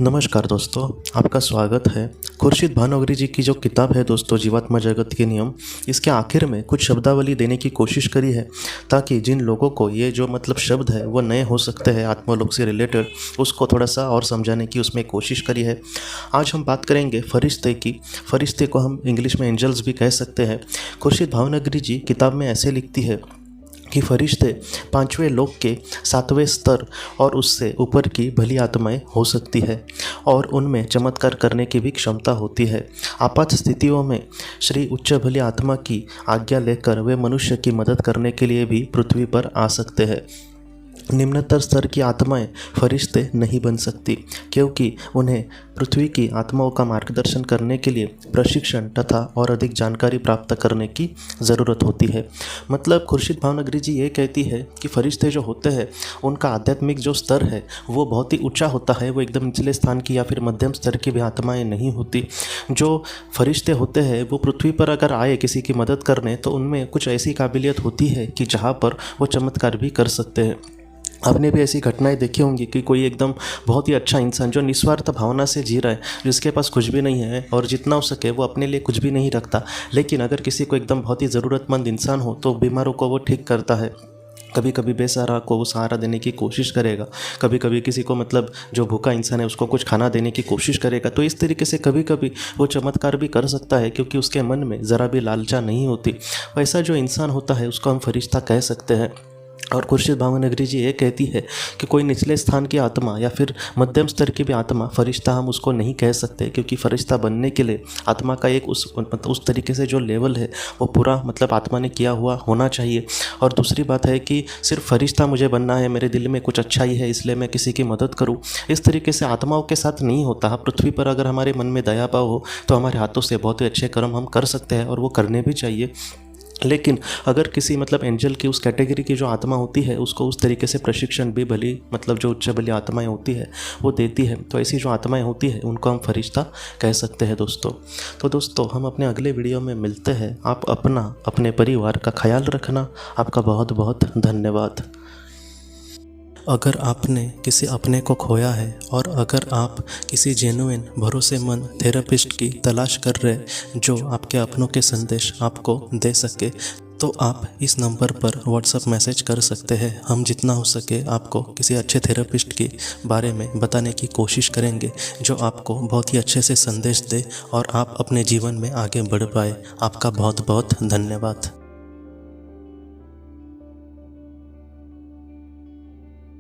नमस्कार दोस्तों, आपका स्वागत है। खुर्शीद भानोगरी जी की जो किताब है दोस्तों, जीवात्मा जगत के नियम, इसके आखिर में कुछ शब्दावली देने की कोशिश करी है ताकि जिन लोगों को ये जो शब्द है वो नए हो सकते हैं आत्मलोक से रिलेटेड, उसको थोड़ा सा और समझाने की उसमें कोशिश करी है। आज हम बात करेंगे फरिश्ते की। फरिश्ते को हम इंग्लिश में एंजल्स भी कह सकते हैं। खुर्शीद भावनगरी जी किताब में ऐसे लिखती है कि फरिश्ते पांचवें लोक के 7वें स्तर और उससे ऊपर की भली आत्माएं हो सकती है और उनमें चमत्कार करने की भी क्षमता होती है। आपात स्थितियों में श्री उच्च भली आत्मा की आज्ञा लेकर वे मनुष्य की मदद करने के लिए भी पृथ्वी पर आ सकते हैं। निम्नतर स्तर की आत्माएं फरिश्ते नहीं बन सकती क्योंकि उन्हें पृथ्वी की आत्माओं का मार्गदर्शन करने के लिए प्रशिक्षण तथा और अधिक जानकारी प्राप्त करने की ज़रूरत होती है। मतलब खुर्शीद भावनगरी जी ये कहती है कि फरिश्ते जो होते हैं उनका आध्यात्मिक जो स्तर है वो बहुत ही ऊंचा होता है। वो एकदम निचले स्थान की या फिर मध्यम स्तर की भी आत्माएँ नहीं होती। जो फरिश्ते होते हैं वो पृथ्वी पर अगर आए किसी की मदद करने तो उनमें कुछ ऐसी काबिलियत होती है कि जहाँ पर वो चमत्कार भी कर सकते हैं। आपने भी ऐसी घटनाएं देखी होंगी कि कोई एकदम बहुत ही अच्छा इंसान जो निस्वार्थ भावना से जी रहा है, जिसके पास कुछ भी नहीं है और जितना हो सके वो अपने लिए कुछ भी नहीं रखता, लेकिन अगर किसी को एकदम बहुत ही ज़रूरतमंद इंसान हो तो बीमारों को वो ठीक करता है। कभी कभी बेसहारा को वो सहारा देने की कोशिश करेगा, कभी कभी किसी को जो भूखा इंसान है उसको कुछ खाना देने की कोशिश करेगा। तो इस तरीके से कभी कभी वो चमत्कार भी कर सकता है क्योंकि उसके मन में ज़रा भी लालचा नहीं होती। वैसा जो इंसान होता है उसको हम फरिश्ता कह सकते हैं। और खुर्शीद भावनगरी जी ये कहती है कि कोई निचले स्थान की आत्मा या फिर मध्यम स्तर की भी आत्मा फरिश्ता हम उसको नहीं कह सकते, क्योंकि फरिश्ता बनने के लिए आत्मा का एक उस तरीके से जो लेवल है वो पूरा आत्मा ने किया हुआ होना चाहिए। और दूसरी बात है कि सिर्फ फरिश्ता मुझे बनना है, मेरे दिल में कुछ अच्छाई है इसलिए मैं किसी की मदद करूँ, इस तरीके से आत्माओं के साथ नहीं होता। पृथ्वी पर अगर हमारे मन में दया भाव हो तो हमारे हाथों से बहुत ही अच्छे कर्म हम कर सकते हैं और वो करने भी चाहिए। लेकिन अगर किसी एंजल की उस कैटेगरी की जो आत्मा होती है उसको उस तरीके से प्रशिक्षण भी भली जो उच्च बली आत्माएं होती है वो देती है, तो ऐसी जो आत्माएं होती है उनको हम फरिश्ता कह सकते हैं दोस्तों। तो दोस्तों हम अपने अगले वीडियो में मिलते हैं। आप अपने परिवार का ख्याल रखना। आपका बहुत बहुत धन्यवाद। अगर आपने किसी अपने को खोया है और अगर आप किसी जेन्युइन भरोसेमंद थेरेपिस्ट की तलाश कर रहे जो आपके अपनों के संदेश आपको दे सके, तो आप इस नंबर पर व्हाट्सएप मैसेज कर सकते हैं। हम जितना हो सके आपको किसी अच्छे थेरेपिस्ट के बारे में बताने की कोशिश करेंगे जो आपको बहुत ही अच्छे से संदेश दे और आप अपने जीवन में आगे बढ़ पाए। आपका बहुत बहुत धन्यवाद।